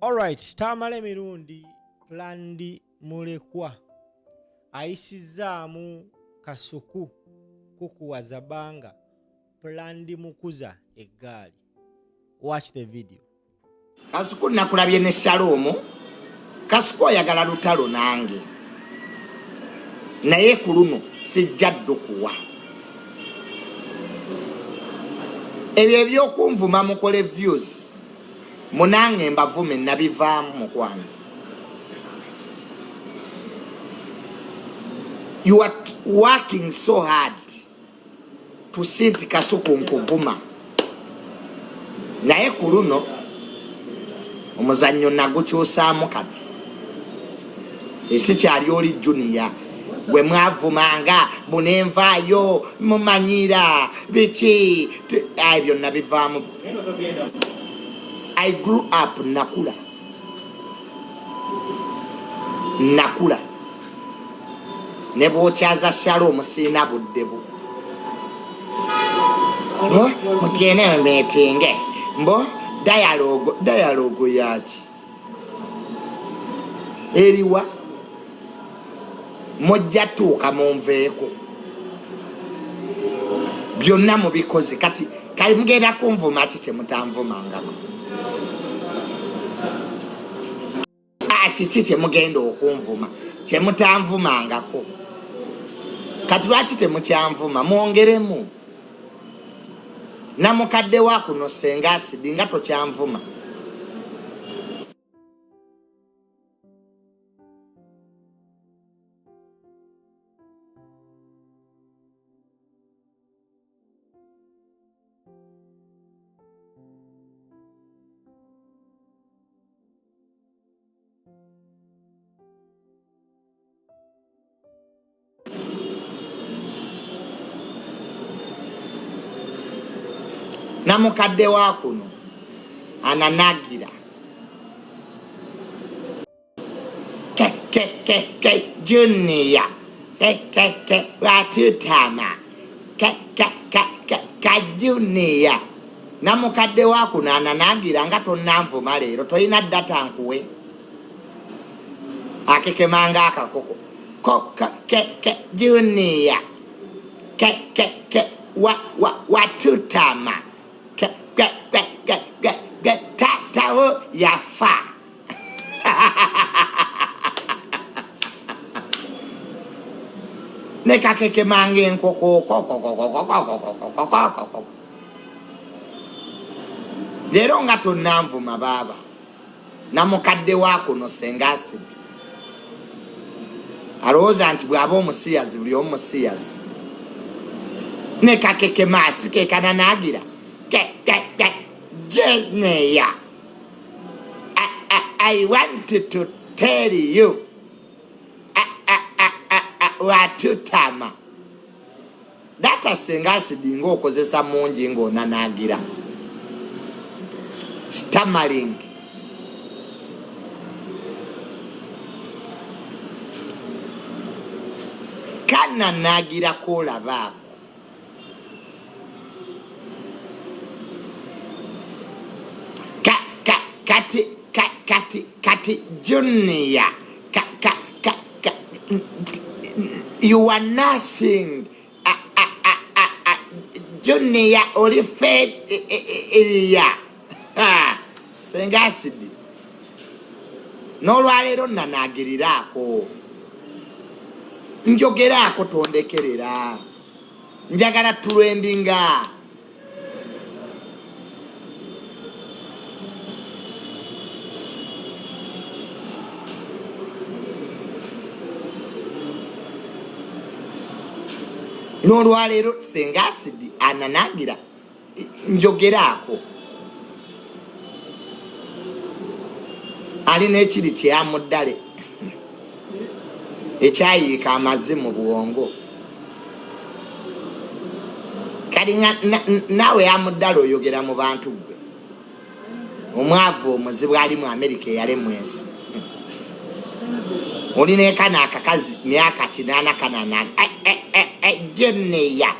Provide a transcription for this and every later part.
Alright, Tamale Mirundi plandi mulekwa ayisizaamu Kasuku kukuwaza banga plandi mukuza eggaali. Watch the video. Kasuku nakulabye ne Shalom. Kasuku oyagala lutalo nange. Naye ku luno sijja ddukuwa. Ebyo ebyokunvuma mukole views. Munange mbavume nabivaamu mukwano. You are working so hard to see Kasuku nkuvuma. Naye ku luno omuzannyo nagukyusaamu kati. Sikyali oli junior. Gwe mwavumanga bunenvaayo mumanyira biki ebyo nabivaamu. I grew up nakula. Ne bw'okyaza Shalom siina Buddebwo. Mutiene meetinge. Mbo dialogue yaki. Eriwa mojja tuuka munveeko. Byonna mubikozi kati kali mugenda kunvuma kiki mutanvumangako. Kiki mugenda okunvuma kyemutanvumangako. Kati lwaki temukyanvuma mwongeremu. Namukadde wa kuno senga asidi nga tokyanvuma. Namukadde wa kuno ananagira junior watutama junior. Namukadde wa kuno ananagira nga tonnanvuma leero toyina data nkuwe akekemanga akakoko junior watutama tatawo yafa. Nekakeke mange enkoko. Leero nga tonnanvuma baba. Namukadde wa kuno senga asidi. Alowooza nti bw'aba omusiyazi buli omu musiyazi. Nekakeke maasi ke kananagira. Junior, I want to tell you watutama. Data senga asidi ng'okozesa mungi ng'onanagira. Stammering. Kananagira kolaba. Kati junior. You are nothing. Junior only fed area. Senga asidi. N'olwaleero nanagiriraako. Njogeraako tondekerera. Njagala tulwendinga. N'olwaleero senga asidi ananagira njogeraako. Alina ekiri kyamuddale ekyayiika amazzi mu bwongo. Kali naawe amuddale oyogera mu bantu gwe. Omwavu omuzibu ali mu Amerika eyalemu ensi. Olina ekana akakazi myaka 8 kanana junior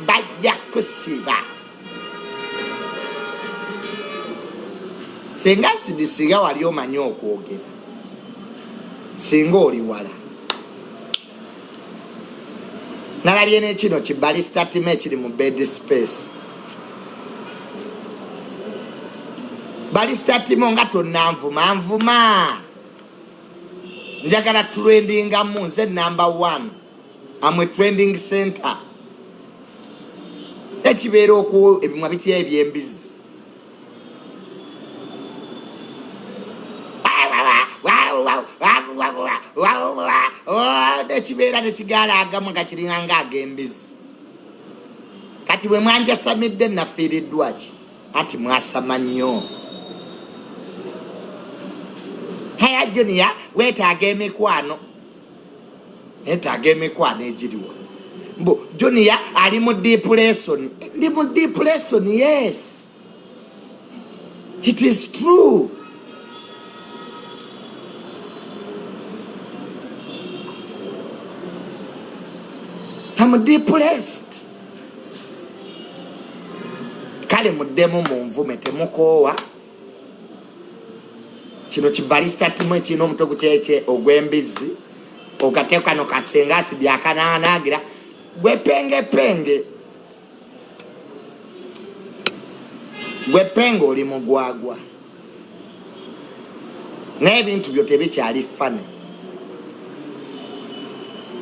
bajja kusiba. Senga sidisiga wali omanyi okwogera. Singa oli wala. Nalabye n'ekino ki balista team ekiri mu bed space. Balista team nga tonna nvuma. Njagala trendinga mu nze number 1. I'm a trending center. Ekibeera oku ebimwa biti ebyembizi. Ekibeera tekigaala agamu nga kiringa nga ag'embizi. Kati bwe mwanjasamidde nafiiriddwa ki? Ati mwasama nnyo. Haya Junior, weetaaga emikwano. Neetaaga emikwano egiriwa. Mbu Junior ali mu depression. Ndi mu depression, yes. It is true. I'm depressed. Kale muddemu mu nvume temukoowa. Kino kibalista timu kino omutogo kyekye ogw'embizi. Ogateeka no kasenga asidi akanaanagira. Gwe penge. Gwe penge oli mugwagwa. N'ebintu byo tebikyali fane.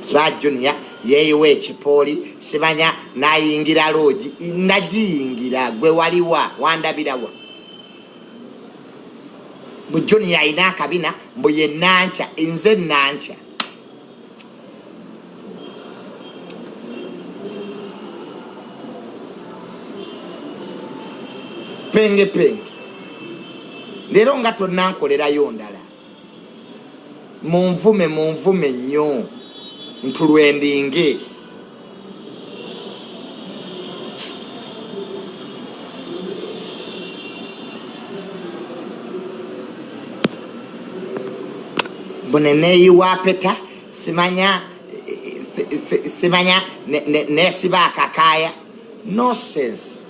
Siba Junior yeeyiwa ekipooli simanya nayingira loogi nagiyingira gwe waliwa wandabirawa. Mbu Junior ayina akabina mbu ye nanca nze nanca. Penge. Leero nga tonna nkolerayo ndala. Munvume nnyo. Ntulwendinge. Buneneyiwa peta simanya nesiba akakaya. No sense.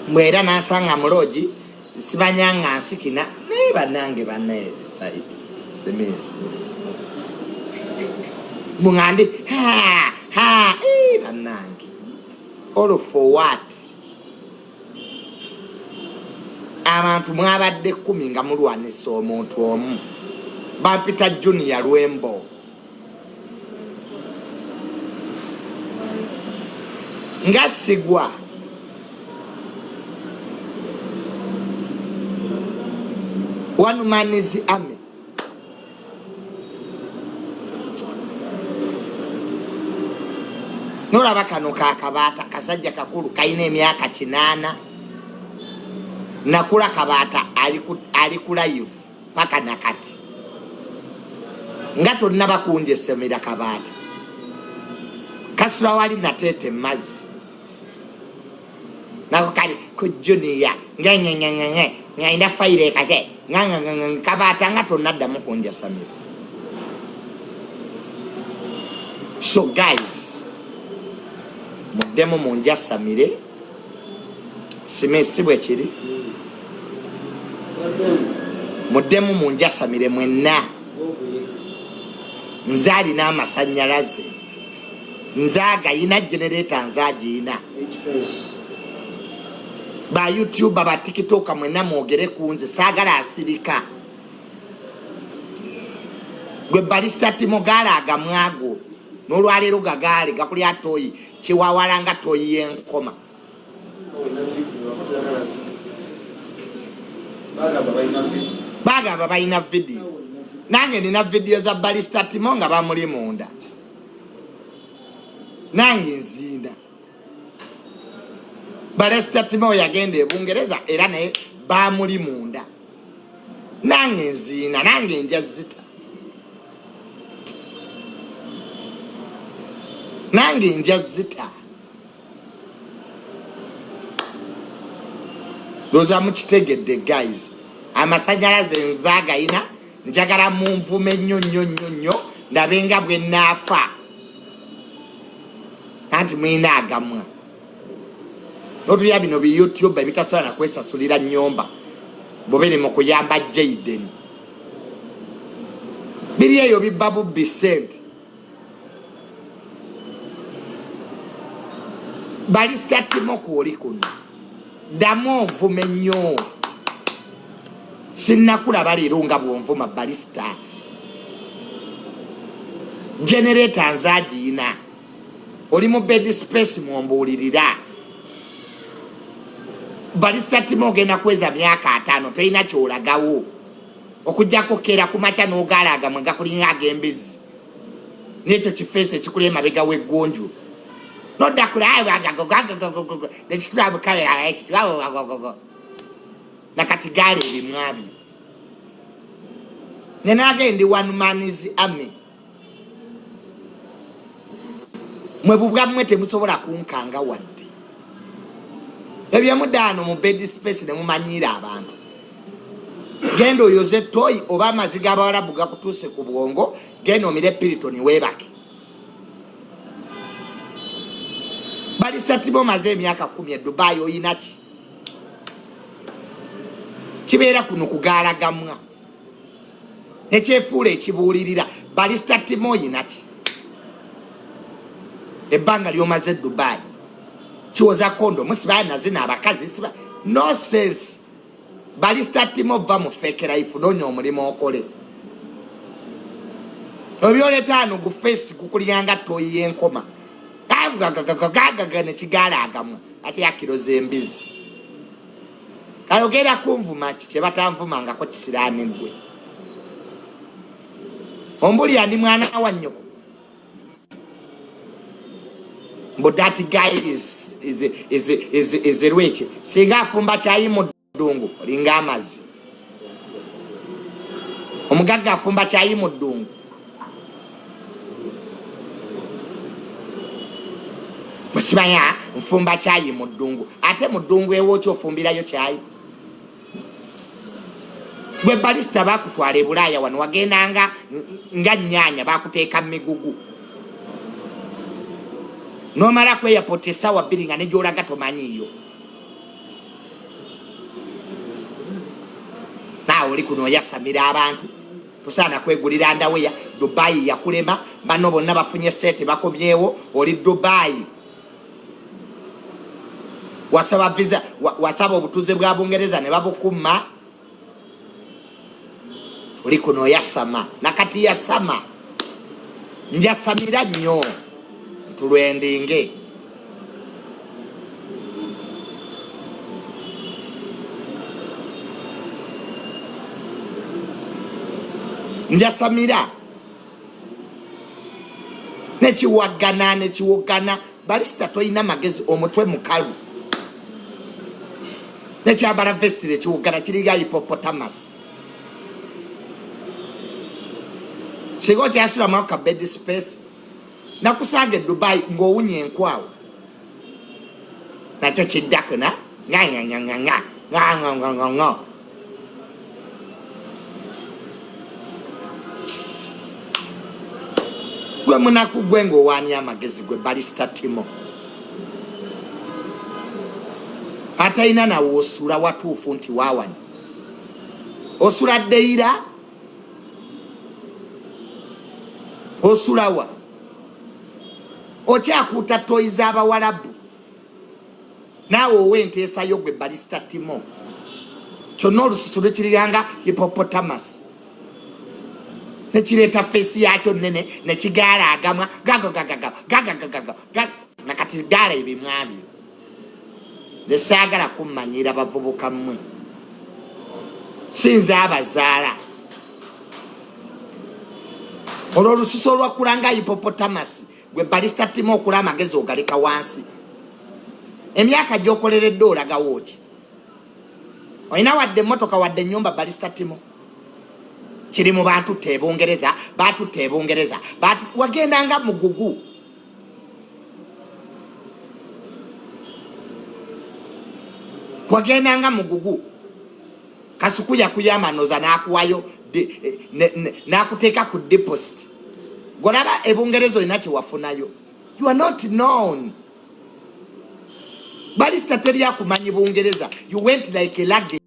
Mwera nasanga mulogi sibanya nga nsikina ne banange banaye semesi. Mungandi banange. All for what? Abantu mwabadde 10 nga mulwanisa omuntu omu. Bampita Junior Lwembo. Ngasigwa. One man is army. Nolaba kano kakabata kasajja kakulu kaina emyaka 8. Nakula kabata ali ku live paka nakati. Ngato naba kunje semira kabata. Kasura wali natete mazi. Nako kali ku Junior ngainda faire kake kabata ngato nadda mu kunje samira. So guys, mudemo munja samire simesi bwe kiri. Mudemu munjasamire mwenna. Nzali n'amasanyalaze. Nzaga ina generator nzaji ina. Ba YouTube ba TikTok mwenna mwogere kunze sagala asirika. Gwe balista timogala agamwago. Nolwalero gagale gakuli atoyi kiwawalanga toyi yenkoma. Baga baba ina video. Nange nina video za balista timonga bamuli munda. Nange nzinda. Balista timo yagende Bungereza era ne bamuli munda. Nange nzina, nange njazita. Nange njazita. Doza mukitegedde guys. Amasanyalaze nzaga ina njagala munvume nnyo ndabenga bwe nafa. Anti mwina agamwa. N'otulya bino bi YouTube ebitasobola na kwesasulira nnyumba bobere mu kuyamba Jaden biri eyo bibba bubbi ssente. Balista Timo kuoli kuno ddamu onvuma ennyo sinnakulaba leero nga bw'onvuma Balista. Generator nzaagiina oli mu bed space mwombuulirira. Balista Timo ogenda kweza myaka 5 tolina kyolagawo okujjako keera ku makya n'ogaalaga mwe gakulinga ag'embizzi n'ekyo kifeesi ekikuli emabega w'eggonju nodda kula nekitulabukale nakati gaala ebimwabi nenagendi one man's army mwe bubwammwe temusobola kunkanga wadde ebyemudaano mu bed space nemumanyiira abantu. Genda oyoze toyi oba amaziga abawalabu gakutuuse ku bwongo genda omire Piriton weebake. Balista Timo maze emyaka 10 Dubai oyina ki? Kibeera kuno kugaalagamwa nekyefuula ekibuulirira. Balista Timo oyina ki? Ebbanga lyomaze Dubai kiwoza kondomu siba nazina abakazi siba no sense. Balista Timo va mu fake life noonya omulimu okole. Obyoletaano gu face kukulyanga toyi enkoma gagaga nekigaalaagamu ate yakiroza embizi kalogera kunvuma ki kyebatanvumangako kisiraani gwe ombuli andi mwana wa nnyoko mbu that guy is rweki singa afumba kyayi mu ddungu olinga amazzi omugagga afumba kyayi mu ddungu musibanya nfumba kyayi mu ddungu ate mu ddungu ewookyo ofumbirayo kyayi gwe Balista bakutwala ebulaaya wano wagendanga nga nnyaanya bakuteeka mu migugu nomala kweyapota essaawa 2 nga nejolaga tomanyiiyo naawe oli kuno oyasamira abantu tosaana kwegulira ndaweya. Dubai yakulema bano bonna bafunye sente bakomyewo oli Dubai wasaba visa wasaba obutuze bwa Bungereza ne babukuma oli kuno oyasama nakati yasama njasamira nnyo tulwendinge njasamira nekiwogana Balista toyina magezi omutwe mukalu nekyambala vestire ekiwogana kiriga hippopotamus kigo kyasula mwaka bed space nakusanga Dubai ng'owunya enkwawa nakyo kiddakuna nga gwe munaku gwe ng'owaanya amagezi gwe Balista Timo atayina nawe osula watuufu nti waawani osula ddeira osulawa okyakuuta toyi z'abawalabu naawe owenteesayo gwe Balista Timo kyonna olususu lwekiriranga hippopotamus nekireeta feesi yakyo nene nekigaalaagama nakati gaala ebimwabyo nze saagala kummanyira bavubuka mmwe sinze abazaala olwo olususu olwakulanga hippopotamus gwe Balista Timo okula amagezi ogaleka wansi emyaka gy'okoleredde olagawo ki olina wadde emmotoka wadde ennyumba Balista Timo kiri mu batutte ebungereza wagendanga mugugu Kasuku yakuyamba noza n'akuwayo n'akuteeka ku deposit golaba ebungereza olina kye wafunayo. You are not known. Balista teri akumanyi Bungereza. You went like a luggage.